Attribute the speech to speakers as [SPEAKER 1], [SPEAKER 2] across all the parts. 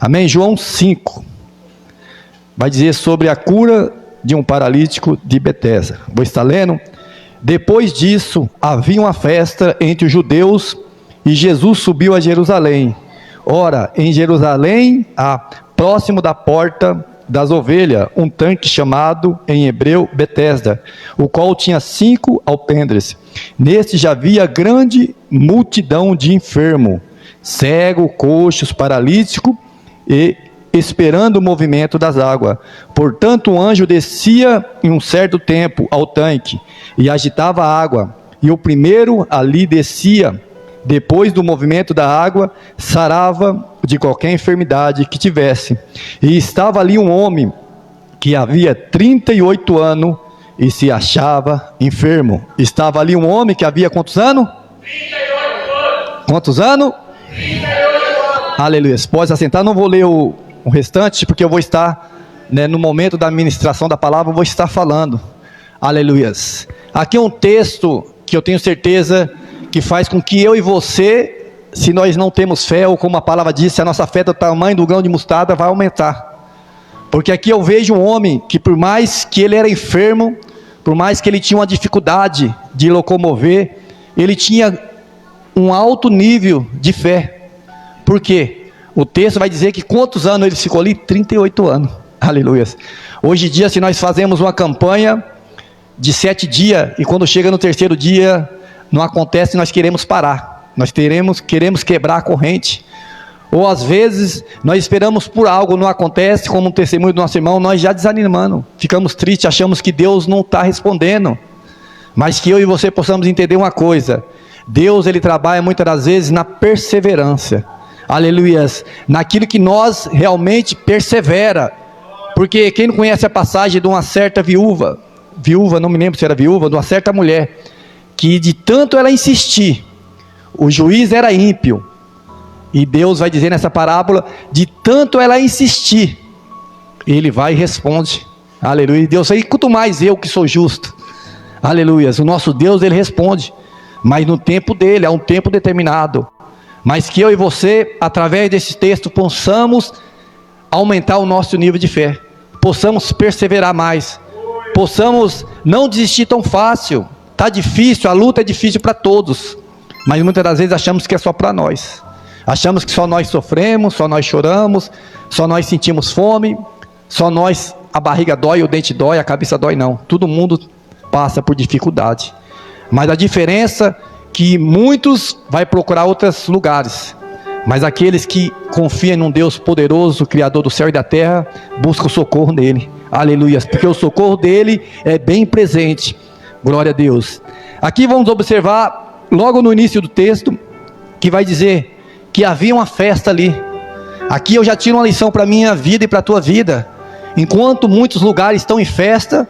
[SPEAKER 1] Amém? João 5 vai dizer sobre a cura de um paralítico de Betesda. Vou estar lendo. Depois disso, havia uma festa entre os judeus e Jesus subiu a Jerusalém. Ora, em Jerusalém, próximo da porta das ovelhas, um tanque chamado em hebreu Betesda, o qual tinha 5 alpendres. Neste já havia grande multidão de enfermos, cego, coxos, paralítico, e esperando o movimento das águas. Portanto, um anjo descia em um certo tempo ao tanque e agitava a água, e o primeiro ali descia, depois do movimento da água, sarava de qualquer enfermidade que tivesse. E estava ali um homem que havia 38 anos e se achava enfermo. Estava ali um homem que havia quantos anos?
[SPEAKER 2] 38 anos.
[SPEAKER 1] Quantos anos?
[SPEAKER 2] 38 anos.
[SPEAKER 1] Aleluia. Pode assentar, não vou ler o restante, porque eu vou estar, no momento da ministração da palavra, eu vou estar falando. Aleluias. Aqui é um texto que eu tenho certeza que faz com que eu e você, se nós não temos fé, ou como a palavra diz, se a nossa fé é do tamanho do grão de mostarda, vai aumentar. Porque aqui eu vejo um homem que, por mais que ele era enfermo, por mais que ele tinha uma dificuldade de locomover, ele tinha um alto nível de fé. Por quê? O texto vai dizer que quantos anos ele ficou ali? 38 anos. Aleluia. Hoje em dia, se nós fazemos uma campanha de 7 dias, e quando chega no terceiro dia não acontece, nós queremos parar, nós queremos quebrar a corrente, ou às vezes nós esperamos por algo, não acontece, como um testemunho do nosso irmão, nós já desanimamos, ficamos tristes, achamos que Deus não está respondendo. Mas que eu e você possamos entender uma coisa: Deus, ele trabalha muitas das vezes na perseverança, aleluias, naquilo que nós realmente persevera. Porque quem não conhece a passagem de uma certa viúva, não me lembro se era viúva, de uma certa mulher, que de tanto ela insistir, o juiz era ímpio, e Deus vai dizer nessa parábola, de tanto ela insistir, ele vai e responde, aleluia. Deus aí, quanto mais eu que sou justo, aleluia, o nosso Deus, ele responde, mas no tempo dele, há um tempo determinado. Mas que eu e você, através desse texto, possamos aumentar o nosso nível de fé, possamos perseverar mais, possamos não desistir tão fácil. Está difícil, a luta é difícil para todos, mas muitas das vezes achamos que é só para nós, achamos que só nós sofremos, só nós choramos, só nós sentimos fome, só nós, a barriga dói, o dente dói, a cabeça dói. Não, todo mundo passa por dificuldade, mas a diferença é que muitos vai procurar outros lugares, mas aqueles que confiam num Deus poderoso, Criador do céu e da terra, buscam o socorro nele, aleluia, porque o socorro dele é bem presente. Glória a Deus. Aqui vamos observar, logo no início do texto, que vai dizer que havia uma festa ali. Aqui eu já tiro uma lição para a minha vida e para a tua vida. Enquanto muitos lugares estão em festa,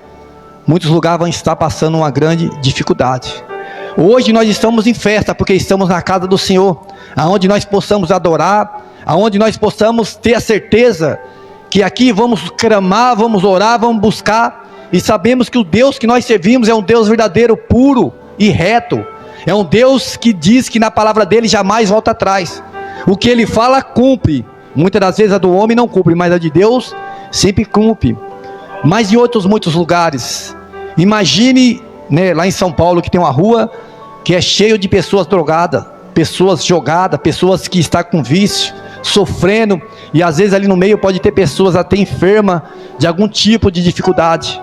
[SPEAKER 1] muitos lugares vão estar passando uma grande dificuldade. Hoje nós estamos em festa, porque estamos na casa do Senhor, aonde nós possamos adorar, aonde nós possamos ter a certeza que aqui vamos clamar, vamos orar, vamos buscar, e sabemos que o Deus que nós servimos é um Deus verdadeiro, puro e reto. É um Deus que diz que na palavra dele jamais volta atrás. O que ele fala, cumpre. Muitas das vezes a do homem não cumpre, mas a de Deus sempre cumpre. Mas em outros muitos lugares, imagine, lá em São Paulo, que tem uma rua que é cheio de pessoas drogadas, pessoas jogadas, pessoas que estão com vício, sofrendo, e às vezes ali no meio pode ter pessoas até enfermas de algum tipo de dificuldade.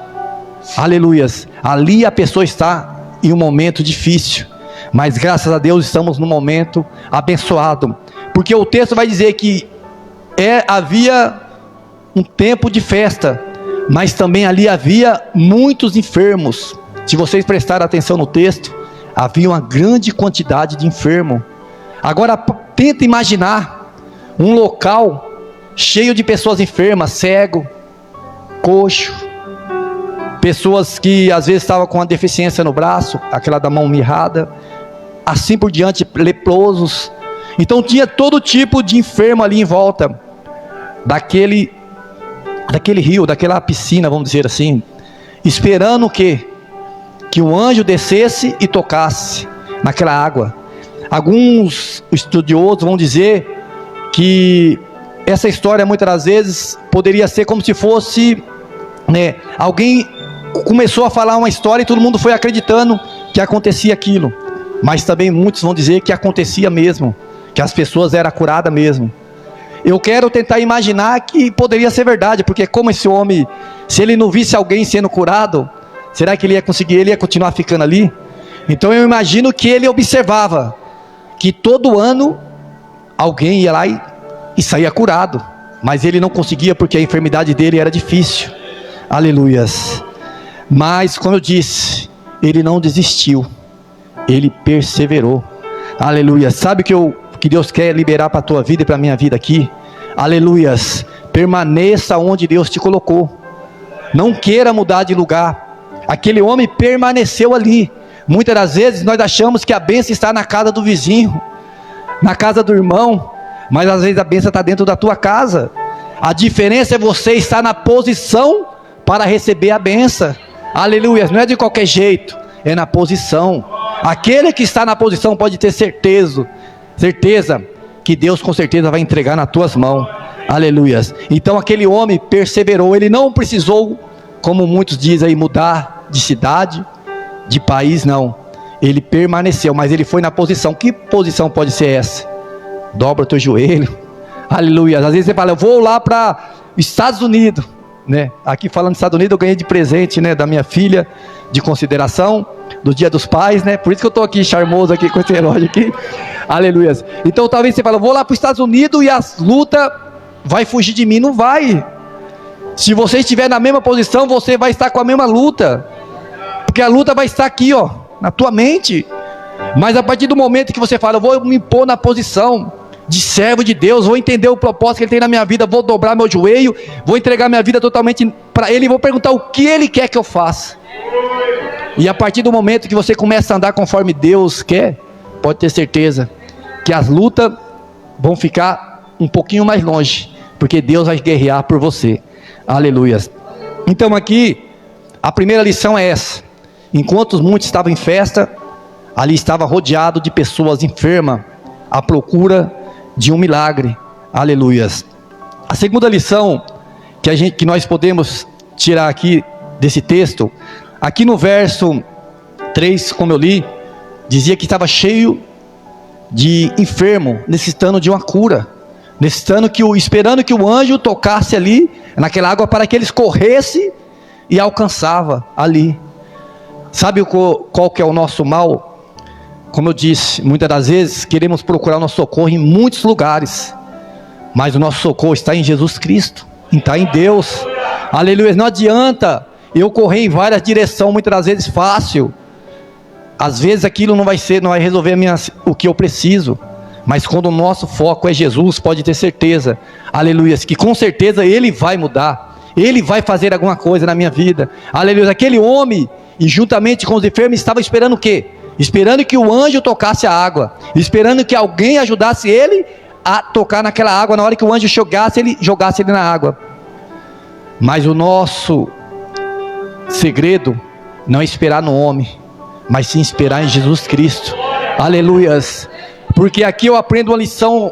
[SPEAKER 1] Aleluias, ali a pessoa está em um momento difícil, mas graças a Deus estamos num momento abençoado, porque o texto vai dizer que havia um tempo de festa, mas também ali havia muitos enfermos. Se vocês prestarem atenção no texto, havia uma grande quantidade de enfermos. Agora tenta imaginar um local cheio de pessoas enfermas, cego, coxo, pessoas que às vezes estavam com uma deficiência no braço, aquela da mão mirrada, assim por diante, leprosos. Então tinha todo tipo de enfermo ali em volta daquele rio, daquela piscina, vamos dizer assim, esperando o quê? Que o anjo descesse e tocasse naquela água. Alguns estudiosos vão dizer que essa história muitas das vezes poderia ser como se fosse, né, alguém começou a falar uma história e todo mundo foi acreditando que acontecia aquilo. Mas também muitos vão dizer que acontecia mesmo, que as pessoas eram curadas mesmo. Eu quero tentar imaginar que poderia ser verdade, porque como esse homem, se ele não visse alguém sendo curado, será que ele ia conseguir, ele ia continuar ficando ali? Então eu imagino que ele observava que todo ano alguém ia lá e saía curado, mas ele não conseguia porque a enfermidade dele era difícil. Aleluias. Mas como eu disse, ele não desistiu, ele perseverou. Aleluia. Sabe que Deus quer liberar para a tua vida e para a minha vida aqui? Aleluias. Permaneça onde Deus te colocou. Não queira mudar de lugar. Aquele homem permaneceu ali. Muitas das vezes nós achamos que a bênção está na casa do vizinho, na casa do irmão, mas às vezes a bênção está dentro da tua casa. A diferença é você estar na posição para receber a bênção. Aleluia. Não é de qualquer jeito, é na posição. Aquele que está na posição pode ter certeza que Deus com certeza vai entregar nas tuas mãos. Aleluia. Então aquele homem perseverou. Ele não precisou, como muitos dizem aí, mudar de cidade, de país, não. Ele permaneceu, mas ele foi na posição. Que posição pode ser essa? Dobra o teu joelho. Aleluia. Às vezes você fala, eu vou lá para Estados Unidos, né? Aqui falando dos Estados Unidos, eu ganhei de presente, né, da minha filha, de consideração, do Dia dos Pais, né? Por isso que eu estou aqui charmoso aqui com esse relógio aqui. Aleluia. Então talvez você fale, eu vou lá para os Estados Unidos e as lutas vai fugir de mim. Não vai. Se você estiver na mesma posição, você vai estar com a mesma luta, porque a luta vai estar aqui, ó, na tua mente. Mas a partir do momento que você fala, eu vou me impor na posição de servo de Deus, vou entender o propósito que Ele tem na minha vida, vou dobrar meu joelho, vou entregar minha vida totalmente para Ele, e vou perguntar o que Ele quer que eu faça. E a partir do momento que você começa a andar conforme Deus quer, pode ter certeza que as lutas vão ficar um pouquinho mais longe, porque Deus vai guerrear por você. Aleluia. Então aqui, a primeira lição é essa. Enquanto muitos estavam em festa, ali estava rodeado de pessoas enfermas, à procura de um milagre. Aleluias. A segunda lição que nós podemos tirar aqui desse texto, aqui no verso 3, como eu li, dizia que estava cheio de enfermo, necessitando de uma cura, esperando que o anjo tocasse ali, naquela água, para que eles corressem e alcançava ali. Sabe qual que é o nosso mal? Como eu disse, muitas das vezes queremos procurar o nosso socorro em muitos lugares, mas o nosso socorro está em Jesus Cristo, está em Deus. Aleluia. Não adianta eu correr em várias direções, muitas das vezes fácil. Às vezes aquilo não vai resolver o que eu preciso, mas quando o nosso foco é Jesus, pode ter certeza, aleluia, que com certeza Ele vai mudar, Ele vai fazer alguma coisa na minha vida. Aleluia. Aquele homem, e juntamente com os enfermos, estava esperando o quê? Esperando que o anjo tocasse a água, esperando que alguém ajudasse ele a tocar naquela água. Na hora que o anjo jogasse ele na água. Mas o nosso segredo não é esperar no homem, mas sim esperar em Jesus Cristo. Aleluias. Porque aqui eu aprendo uma lição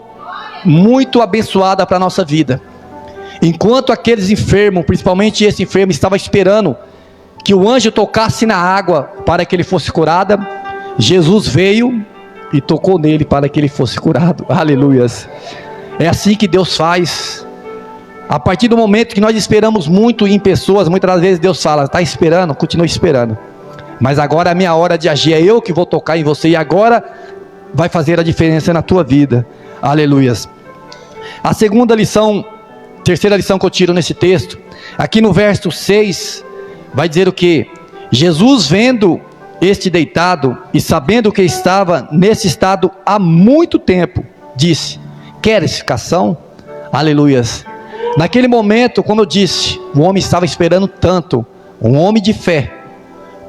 [SPEAKER 1] muito abençoada para a nossa vida. Enquanto aqueles enfermos, principalmente esse enfermo, estava esperando que o anjo tocasse na água para que ele fosse curado, Jesus veio e tocou nele para que ele fosse curado. Aleluias. É assim que Deus faz. A partir do momento que nós esperamos muito em pessoas, muitas das vezes Deus fala, está esperando? Continue esperando, mas agora é a minha hora de agir, é eu que vou tocar em você, e agora vai fazer a diferença na tua vida. Aleluias. A terceira lição que eu tiro nesse texto, aqui no verso 6, vai dizer o que? Jesus, vendo este deitado e sabendo que estava nesse estado há muito tempo, disse, queres ficação? Aleluias. Naquele momento, como eu disse, o homem estava esperando tanto, um homem de fé,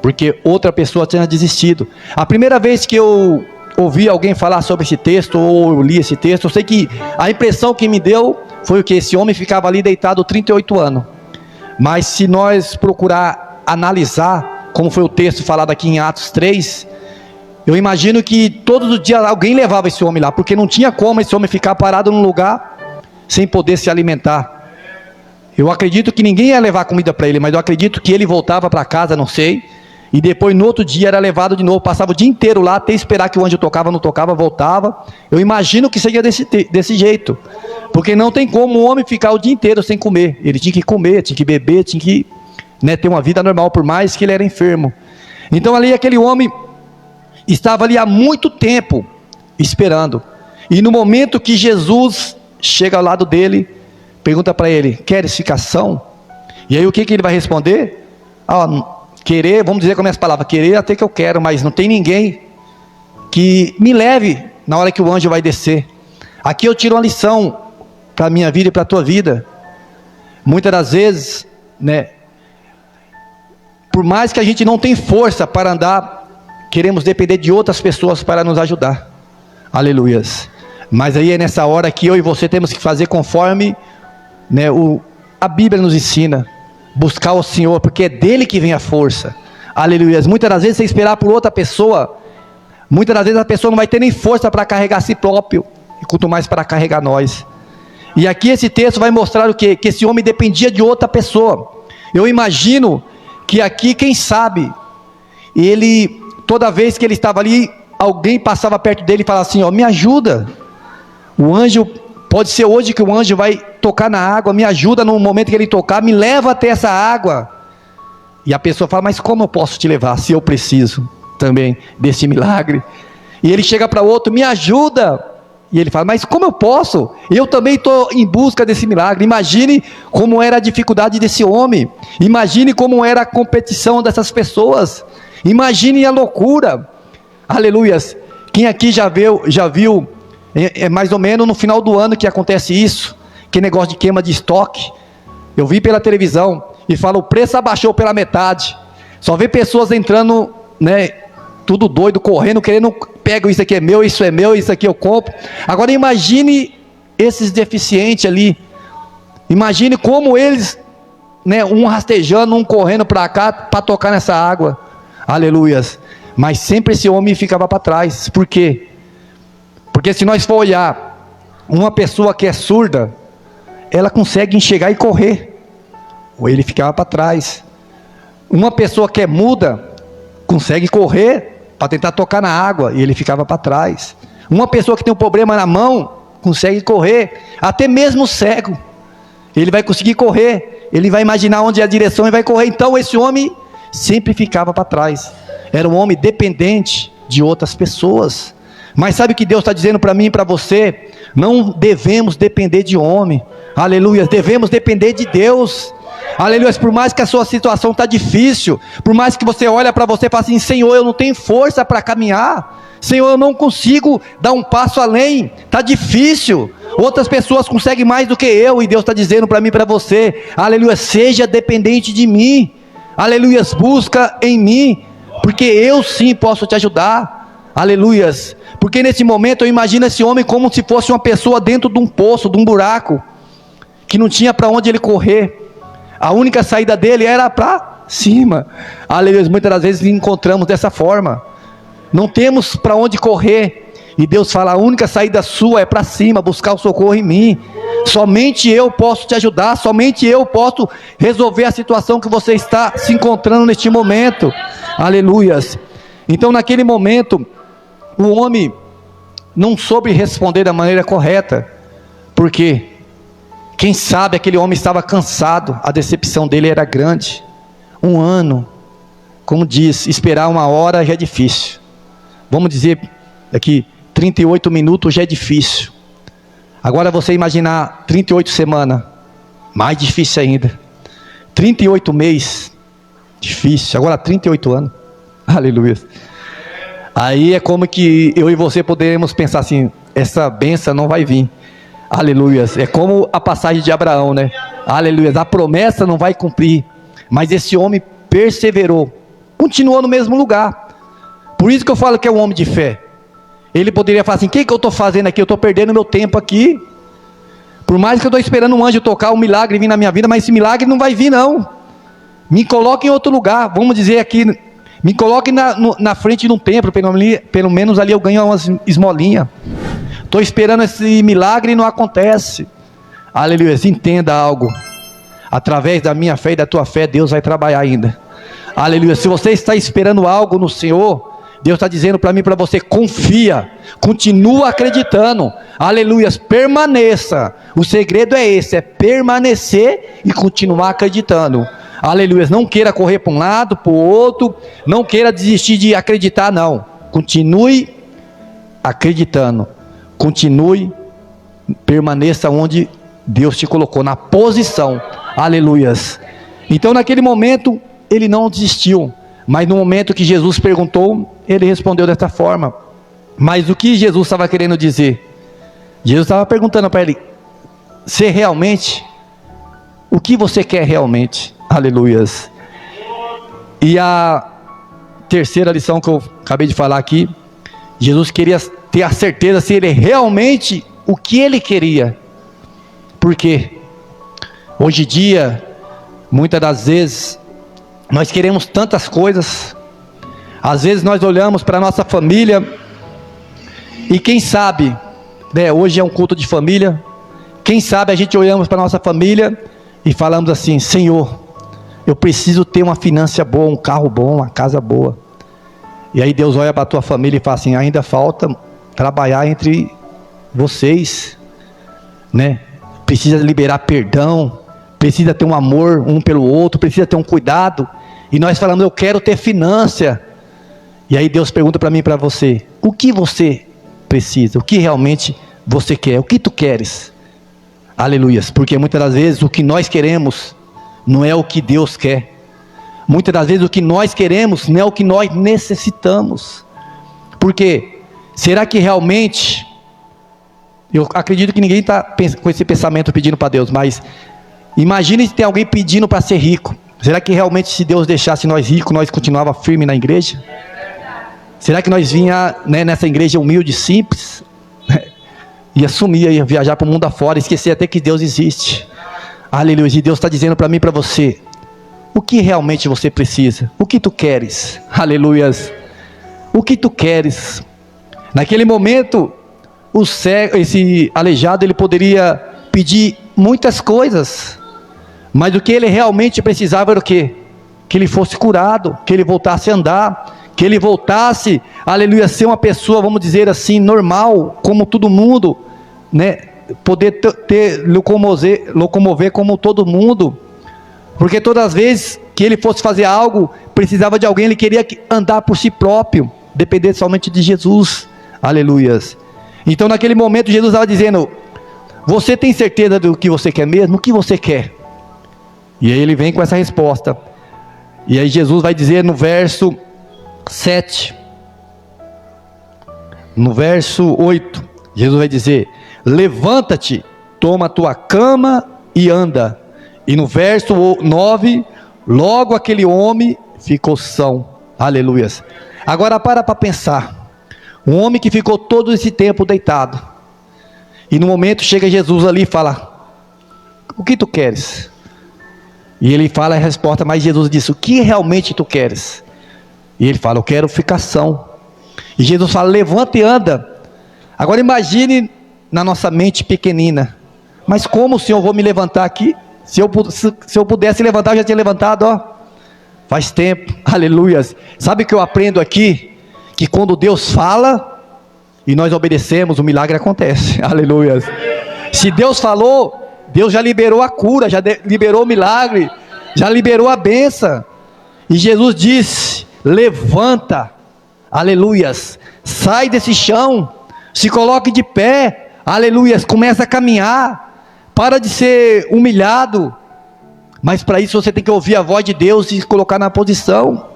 [SPEAKER 1] porque outra pessoa tinha desistido. A primeira vez que eu ouvi alguém falar sobre esse texto, ou eu li esse texto, eu sei que a impressão que me deu foi o que? Esse homem ficava ali deitado 38 anos. Mas se nós procurar analisar, como foi o texto falado aqui em Atos 3, Eu imagino que todos os dias alguém levava esse homem lá, porque não tinha como esse homem ficar parado num lugar sem poder se alimentar. Eu acredito que ninguém ia levar comida para ele, mas eu acredito que ele voltava para casa, não sei, e depois no outro dia era levado de novo, passava o dia inteiro lá, até esperar que o anjo tocava, não tocava, voltava. Eu imagino que seria desse jeito, porque não tem como o homem ficar o dia inteiro sem comer. Ele tinha que comer, tinha que beber, tinha que, né, ter uma vida normal, por mais que ele era enfermo. Então ali aquele homem estava ali há muito tempo esperando, e no momento que Jesus chega ao lado dele, pergunta para ele: queres ficar são? E aí o que ele vai responder? Querer, vamos dizer com as minhas palavras, querer até que eu quero, mas não tem ninguém que me leve na hora que o anjo vai descer. Aqui eu tiro uma lição para a minha vida e para a tua vida. Muitas das vezes, né, por mais que a gente não tenha força para andar, queremos depender de outras pessoas para nos ajudar. Aleluias. Mas aí é nessa hora que eu e você temos que fazer conforme, né, a Bíblia nos ensina. Buscar o Senhor, porque é dele que vem a força. Aleluia. Muitas das vezes você esperar por outra pessoa, muitas das vezes a pessoa não vai ter nem força para carregar a si próprio, e quanto mais para carregar nós. E aqui esse texto vai mostrar o quê? Que esse homem dependia de outra pessoa. Eu imagino que aqui, quem sabe, ele, toda vez que ele estava ali, alguém passava perto dele e falava assim: me ajuda. O anjo, pode ser hoje que o anjo vai tocar na água, me ajuda no momento que ele tocar, me leva até essa água. E a pessoa fala: mas como eu posso te levar, se eu preciso também desse milagre? E ele chega para o outro: me ajuda. E ele fala: mas como eu posso? Eu também estou em busca desse milagre. Imagine como era a dificuldade desse homem, imagine como era a competição dessas pessoas, imagine a loucura. Aleluias. Quem aqui já viu, é mais ou menos no final do ano que acontece isso, que negócio de queima de estoque. Eu vi pela televisão e fala: o preço abaixou pela metade. Só vê pessoas entrando, né, tudo doido, correndo, querendo, pega isso aqui é meu, isso aqui eu compro. Agora imagine esses deficientes ali, imagine como eles, né, um rastejando, um correndo para cá, para tocar nessa água. Aleluias. Mas sempre esse homem ficava para trás. Por quê? Porque se nós for olhar, uma pessoa que é surda, ela consegue enxergar e correr, ou ele ficava para trás. Uma pessoa que é muda, consegue correr para tentar tocar na água, e ele ficava para trás. Uma pessoa que tem um problema na mão, consegue correr. Até mesmo cego, ele vai conseguir correr, ele vai imaginar onde é a direção e vai correr. Então esse homem sempre ficava para trás, era um homem dependente de outras pessoas. Mas sabe o que Deus está dizendo para mim e para você? Não devemos depender de homem, aleluia, devemos depender de Deus. Aleluia. Por mais que a sua situação está difícil, por mais que você olha para você e fala assim: Senhor, eu não tenho força para caminhar, Senhor, eu não consigo dar um passo além, está difícil, outras pessoas conseguem mais do que eu, e Deus está dizendo para mim e para você: aleluia, seja dependente de mim, aleluia, busca em mim, porque eu sim posso te ajudar, aleluias. Porque nesse momento eu imagino esse homem como se fosse uma pessoa dentro de um poço, de um buraco, que não tinha para onde ele correr. A única saída dele era para cima. Aleluia. Muitas das vezes encontramos dessa forma, não temos para onde correr, e Deus fala: a única saída sua é para cima, buscar o socorro em mim. Somente eu posso te ajudar, somente eu posso resolver a situação que você está se encontrando neste momento. Aleluias. Então naquele momento o homem não soube responder da maneira correta, porque quem sabe aquele homem estava cansado, a decepção dele era grande. Um ano, como diz, esperar uma hora já é difícil, vamos dizer aqui, 38 minutos já é difícil. Agora você imaginar 38 semanas, mais difícil ainda. 38 meses, difícil. Agora 38 anos, aleluia. Aí é como que eu e você poderemos pensar assim: essa bênção não vai vir, aleluia. É como a passagem de Abraão, né? Aleluia, a promessa não vai cumprir, mas esse homem perseverou, continuou no mesmo lugar. Por isso que eu falo que é um homem de fé. Ele poderia falar assim: o que eu estou fazendo aqui? Eu estou perdendo meu tempo aqui. Por mais que eu estou esperando um anjo tocar, um milagre vir na minha vida, mas esse milagre não vai vir não. Me coloque em outro lugar. Vamos dizer aqui, Me coloque na frente de um templo, pelo menos ali eu ganho umas esmolinhas. Estou esperando esse milagre e não acontece. Aleluia. Entenda algo. Através da minha fé e da tua fé, Deus vai trabalhar ainda. Aleluia. Se você está esperando algo no Senhor, Deus está dizendo para mim e para você: confia, continua acreditando. Aleluia. Permaneça. O segredo é esse: é permanecer e continuar acreditando. Aleluia. Não queira correr para um lado, para o outro. Não queira desistir de acreditar, não. Continue acreditando. Continue, permaneça onde Deus te colocou, na posição. Aleluias. Então naquele momento ele não desistiu, mas no momento que Jesus perguntou, ele respondeu desta forma. Mas o que Jesus estava querendo dizer? Jesus estava perguntando para ele: se realmente, o que você quer realmente? Aleluias. E a terceira lição que eu acabei de falar aqui, Jesus queria ter a certeza se ele realmente o que ele queria. Porque hoje em dia, muitas das vezes, nós queremos tantas coisas. Às vezes nós olhamos para a nossa família, e quem sabe, né, hoje é um culto de família, quem sabe a gente olhamos para a nossa família e falamos assim: Senhor, eu preciso ter uma finança boa, um carro bom, uma casa boa. E aí Deus olha para a tua família e fala assim: ainda falta trabalhar entre vocês, né? Precisa liberar perdão, precisa ter um amor um pelo outro, precisa ter um cuidado. E nós falamos: eu quero ter finança. E aí Deus pergunta para mim e para você: o que você precisa? O que realmente você quer? O que tu queres? Aleluias. Porque muitas das vezes o que nós queremos não é o que Deus quer. Muitas das vezes o que nós queremos não é o que nós necessitamos. Porque será que realmente, eu acredito que ninguém está com esse pensamento pedindo para Deus, mas imagine se tem alguém pedindo para ser rico. Será que realmente, se Deus deixasse nós ricos, nós continuava firme na igreja? Será que nós vinha, né, nessa igreja humilde, simples, ia sumir, ia viajar para o mundo afora, esquecer até que Deus existe? Aleluia. E Deus está dizendo para mim e para você: o que realmente você precisa? O que tu queres? Aleluias. O que tu queres? Naquele momento, o cego, esse aleijado, ele poderia pedir muitas coisas, mas o que ele realmente precisava era o quê? Que ele fosse curado, que ele voltasse a andar, que ele voltasse, aleluia, a ser uma pessoa, vamos dizer assim, normal, como todo mundo, né? Poder locomover como todo mundo. Porque todas as vezes que ele fosse fazer algo, precisava de alguém, ele queria andar por si próprio, depender somente de Jesus. Aleluias. Então naquele momento Jesus estava dizendo: você tem certeza do que você quer mesmo? O que você quer? E aí ele vem com essa resposta. E aí Jesus vai dizer no verso 7, no verso 8, Jesus vai dizer: levanta-te, toma a tua cama e anda. E no verso 9, logo aquele homem ficou são. Aleluias. Agora para pensar. Um homem que ficou todo esse tempo deitado, e no momento chega Jesus ali e fala: o que tu queres? E ele fala a resposta, mas Jesus disse: o que realmente tu queres? E ele fala: eu quero ficar são. E Jesus fala: levanta e anda. Agora imagine na nossa mente pequenina: mas como, Senhor, eu vou me levantar aqui? Se eu pudesse levantar, eu já tinha levantado, ó, faz tempo. Aleluias. Sabe o que eu aprendo aqui? Que quando Deus fala e nós obedecemos, o milagre acontece. Aleluias. Se Deus falou, Deus já liberou a cura, já liberou o milagre, já liberou a bênção. E Jesus disse: levanta, aleluias, sai desse chão, se coloque de pé, aleluias, começa a caminhar, para de ser humilhado. Mas para isso você tem que ouvir a voz de Deus e se colocar na posição.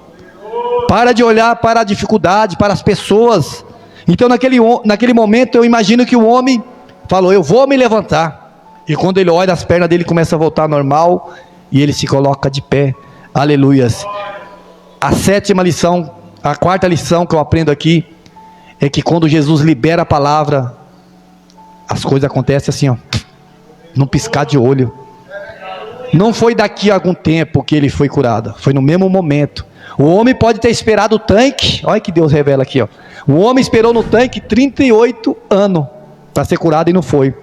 [SPEAKER 1] Para de olhar para a dificuldade, para as pessoas. Então naquele momento eu imagino que o homem falou: eu vou me levantar. E quando ele olha, as pernas dele começam a voltar ao normal, e ele se coloca de pé. Aleluias. A sétima lição, a quarta lição que eu aprendo aqui, é que quando Jesus libera a palavra, as coisas acontecem assim, ó, num piscar de olho. Não foi daqui a algum tempo que ele foi curado, foi no mesmo momento. O homem pode ter esperado o tanque, olha que Deus revela aqui, ó. O homem esperou no tanque 38 anos para ser curado e não foi.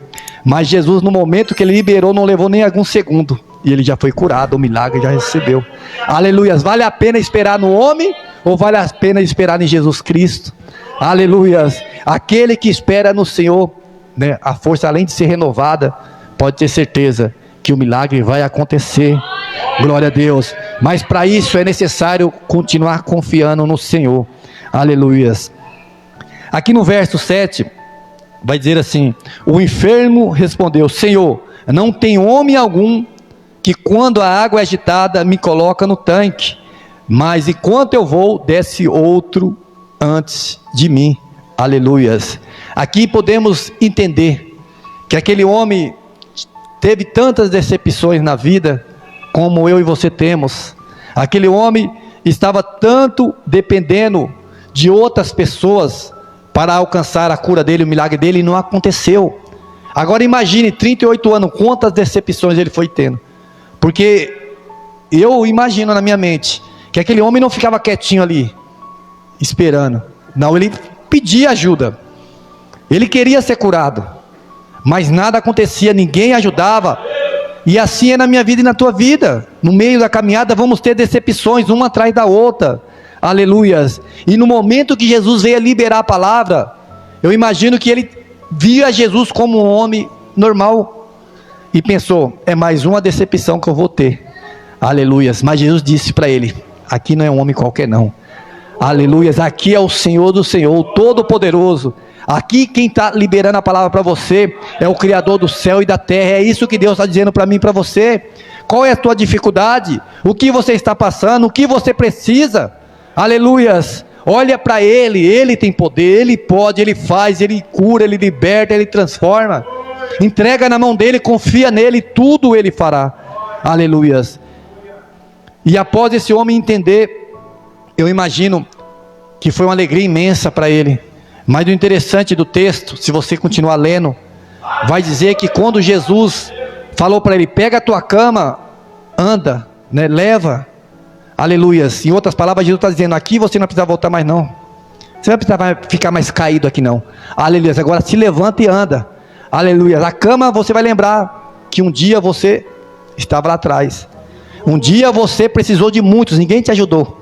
[SPEAKER 1] Mas Jesus, no momento que ele liberou, não levou nem algum segundo, e ele já foi curado, o milagre já recebeu. Aleluias. Vale a pena esperar no homem ou vale a pena esperar em Jesus Cristo? Aleluias. Aquele que espera no Senhor, né, a força, além de ser renovada, pode ter certeza que o milagre vai acontecer. Glória a Deus. Mas para isso é necessário continuar confiando no Senhor. Aleluias. Aqui no verso 7 vai dizer assim: o enfermo respondeu: Senhor, não tem homem algum que quando a água é agitada me coloca no tanque, mas enquanto eu vou, desce outro antes de mim. Aleluias. Aqui podemos entender que aquele homem teve tantas decepções na vida como eu e você temos. Aquele homem estava tanto dependendo de outras pessoas para alcançar a cura dele, o milagre dele, e não aconteceu. Agora imagine, 38 anos, quantas decepções ele foi tendo. Porque eu imagino na minha mente que aquele homem não ficava quietinho ali, esperando. Não, ele pedia ajuda. Ele queria ser curado, mas nada acontecia, ninguém ajudava. E assim é na minha vida e na tua vida. No meio da caminhada vamos ter decepções, uma atrás da outra. Aleluias. E no momento que Jesus veio liberar a palavra, eu imagino que ele via Jesus como um homem normal e pensou: é mais uma decepção que eu vou ter. Aleluias. Mas Jesus disse para ele: aqui não é um homem qualquer não. Aleluias. Aqui é o Senhor do Senhor, o Todo-Poderoso. Aqui quem está liberando a palavra para você é o Criador do céu e da terra. É isso que Deus está dizendo para mim e para você. Qual é a tua dificuldade? O que você está passando? O que você precisa? Aleluias. Olha para Ele, Ele tem poder, Ele pode, Ele faz, Ele cura, Ele liberta, Ele transforma. Entrega na mão dEle, confia nele, tudo Ele fará. Aleluias. E após esse homem entender, eu imagino que foi uma alegria imensa para ele. Mas o interessante do texto, se você continuar lendo, vai dizer que quando Jesus falou para ele: pega a tua cama, anda, né, leva. Aleluias. Em outras palavras, Jesus está dizendo: aqui você não precisa voltar mais não. Você não precisa ficar mais caído aqui não. Aleluias. Agora se levanta e anda. Aleluias. A cama, você vai lembrar que um dia você estava lá atrás. Um dia você precisou de muitos, ninguém te ajudou.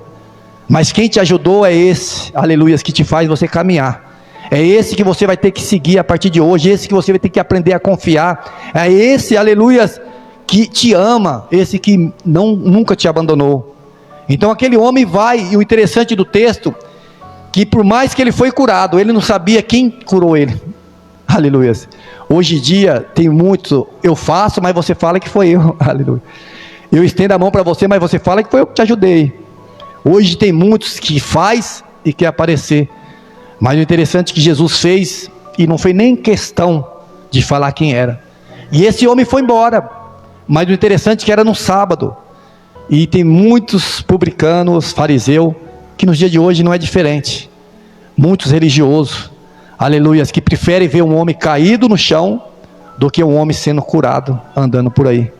[SPEAKER 1] Mas quem te ajudou é esse, aleluias, que te faz você caminhar. É esse que você vai ter que seguir a partir de hoje. Esse que você vai ter que aprender a confiar. É esse, aleluias, que te ama. Esse que nunca te abandonou. Então aquele homem vai, e o interessante do texto, que por mais que ele foi curado, ele não sabia quem curou ele. Aleluias. Hoje em dia tem muito, eu faço, mas você fala que foi eu. Aleluia. Eu estendo a mão para você, mas você fala que foi eu que te ajudei. Hoje tem muitos que faz e quer aparecer. Mas o interessante é que Jesus fez, e não foi nem questão de falar quem era. E esse homem foi embora. Mas o interessante é que era no sábado. E tem muitos publicanos, fariseus, que nos dias de hoje não é diferente. Muitos religiosos, aleluias, que preferem ver um homem caído no chão do que um homem sendo curado, andando por aí.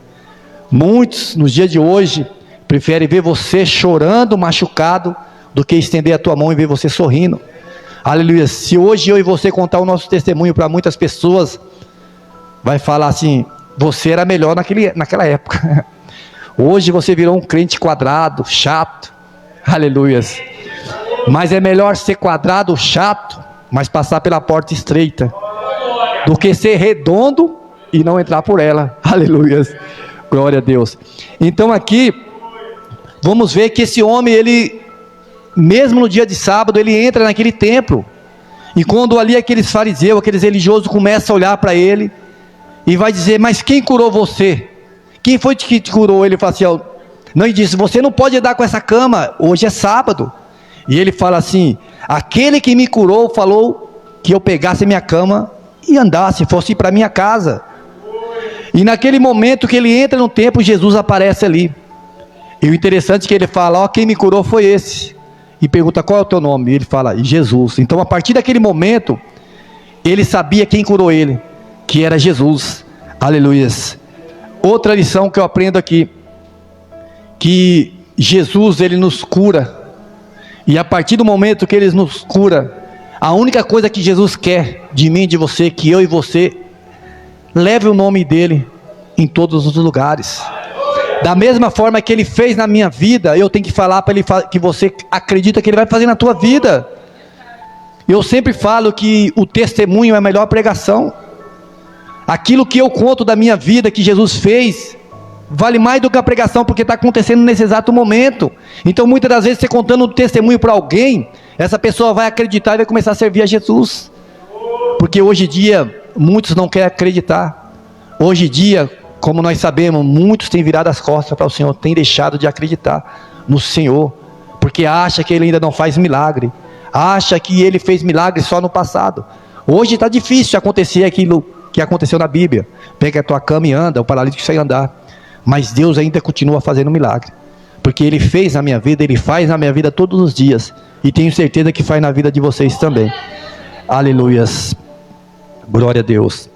[SPEAKER 1] Muitos, nos dias de hoje, preferem ver você chorando, machucado, do que estender a tua mão e ver você sorrindo. Aleluia. Se hoje eu e você contar o nosso testemunho para muitas pessoas, vai falar assim: você era melhor naquela época. Hoje você virou um crente quadrado, chato. Aleluias. Mas é melhor ser quadrado, chato, mas passar pela porta estreita, do que ser redondo e não entrar por ela. Aleluias. Glória a Deus. Então aqui vamos ver que esse homem, ele, mesmo no dia de sábado, ele entra naquele templo. E quando ali aqueles fariseus, aqueles religiosos começam a olhar para ele e vai dizer: mas quem curou você? Quem foi que te curou? Ele fala assim, ó, não, ele disse: você não pode andar com essa cama, hoje é sábado. E ele fala assim: aquele que me curou falou que eu pegasse minha cama e andasse, fosse para minha casa. E naquele momento que ele entra no templo, Jesus aparece ali. E o interessante é que ele fala: ó, quem me curou foi esse. E pergunta: qual é o teu nome? E ele fala: Jesus. Então a partir daquele momento, ele sabia quem curou ele, que era Jesus. Aleluias. outra lição que eu aprendo aqui, que Jesus, ele nos cura, e a partir do momento que ele nos cura, a única coisa que Jesus quer de mim e de você, que eu e você leve o nome dele em todos os lugares. Da mesma forma que ele fez na minha vida, eu tenho que falar para ele que você acredita que ele vai fazer na tua vida. Eu sempre falo que o testemunho é a melhor pregação. Aquilo que eu conto da minha vida, que Jesus fez, vale mais do que a pregação, porque está acontecendo nesse exato momento. Então muitas das vezes você contando um testemunho para alguém, essa pessoa vai acreditar e vai começar a servir a Jesus. Porque hoje em dia, muitos não querem acreditar. Hoje em dia, como nós sabemos, muitos têm virado as costas para o Senhor, têm deixado de acreditar no Senhor, porque acha que Ele ainda não faz milagre, acha que Ele fez milagre só no passado. Hoje está difícil acontecer aquilo que aconteceu na Bíblia, pega a tua cama e anda, o paralítico sai andar, mas Deus ainda continua fazendo milagre, porque Ele fez na minha vida, Ele faz na minha vida todos os dias, e tenho certeza que faz na vida de vocês também. Aleluias, glória a Deus.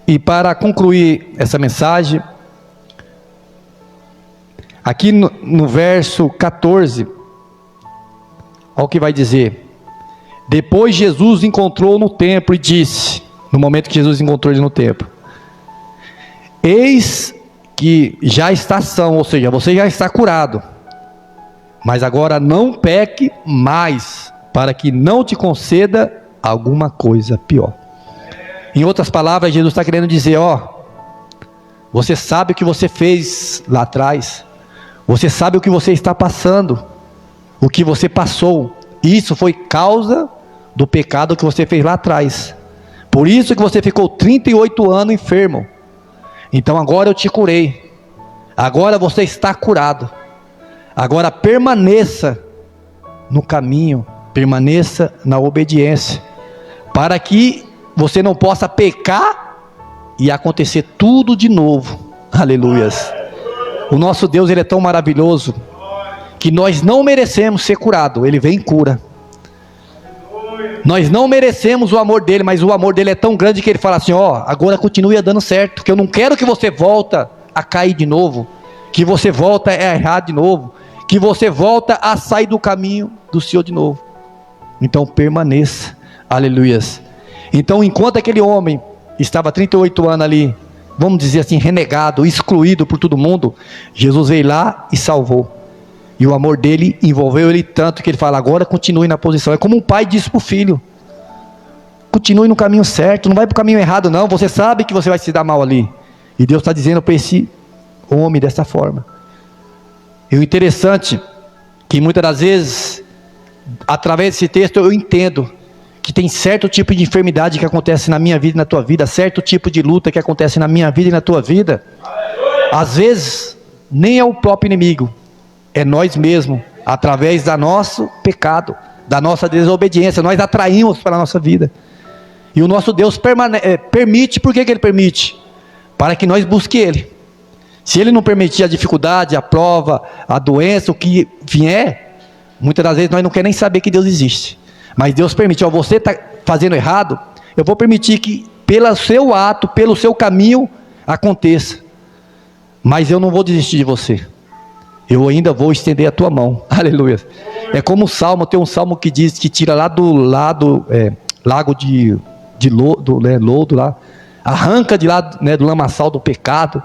[SPEAKER 1] E para concluir essa mensagem, aqui no verso 14, olha o que vai dizer. Depois Jesus encontrou no templo e disse, no momento que Jesus encontrou ele no templo: eis que já está são, ou seja, você já está curado, mas agora não peque mais, para que não te conceda alguma coisa pior. Em outras palavras, Jesus está querendo dizer, ó, você sabe o que você fez lá atrás, você sabe o que você está passando, o que você passou, isso foi causa do pecado que você fez lá atrás, por isso que você ficou 38 anos enfermo, então agora eu te curei, agora você está curado, agora permaneça no caminho, permaneça na obediência, para que você não possa pecar e acontecer tudo de novo. Aleluias. O nosso Deus, Ele é tão maravilhoso, que nós não merecemos ser curados, Ele vem e cura. Nós não merecemos o amor dEle, mas o amor dEle é tão grande que Ele fala assim, ó, agora continue dando certo, que eu não quero que você volta a cair de novo, que você volta a errar de novo, que você volta a sair do caminho do Senhor de novo. Então permaneça. Aleluias. Então, enquanto aquele homem estava 38 anos ali, vamos dizer assim, renegado, excluído por todo mundo, Jesus veio lá e salvou. E o amor dele envolveu ele tanto que ele fala, agora continue na posição. É como um pai disse para o filho, continue no caminho certo, não vai para o caminho errado não, você sabe que você vai se dar mal ali. E Deus está dizendo para esse homem dessa forma. E o interessante, que muitas das vezes, através desse texto eu entendo, que tem certo tipo de enfermidade que acontece na minha vida e na tua vida, certo tipo de luta que acontece na minha vida e na tua vida, às vezes, nem é o próprio inimigo, é nós mesmos, através do nosso pecado, da nossa desobediência, nós atraímos para a nossa vida, e o nosso Deus permite. Por que Ele permite? Para que nós busquemos Ele. Se Ele não permitir a dificuldade, a prova, a doença, o que vier, muitas das vezes nós não queremos nem saber que Deus existe. Mas Deus permite, ó, você está fazendo errado, eu vou permitir que pelo seu ato, pelo seu caminho, aconteça. Mas eu não vou desistir de você. Eu ainda vou estender a tua mão. Aleluia. É como o Salmo, tem um Salmo que diz que tira lá do lago de lodo, né, lodo lá, arranca de lá, né, do lamaçal do pecado.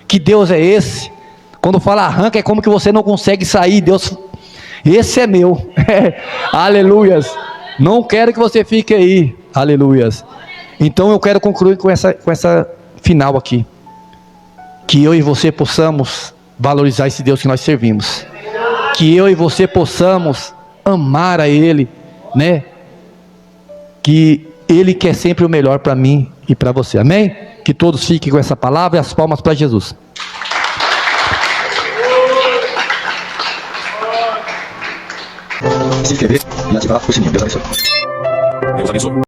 [SPEAKER 1] Que Deus é esse? Quando fala arranca, é como que você não consegue sair. Deus, esse é meu. Aleluias. Não quero que você fique aí, aleluias. Então eu quero concluir com essa final aqui, que eu e você possamos valorizar esse Deus que nós servimos, que eu e você possamos amar a Ele, né? Que Ele quer sempre o melhor para mim e para você, amém? Que todos fiquem com essa palavra e as palmas para Jesus.
[SPEAKER 3] Se inscrever e ativar o sininho. Deus abençoe. Deus abençoe.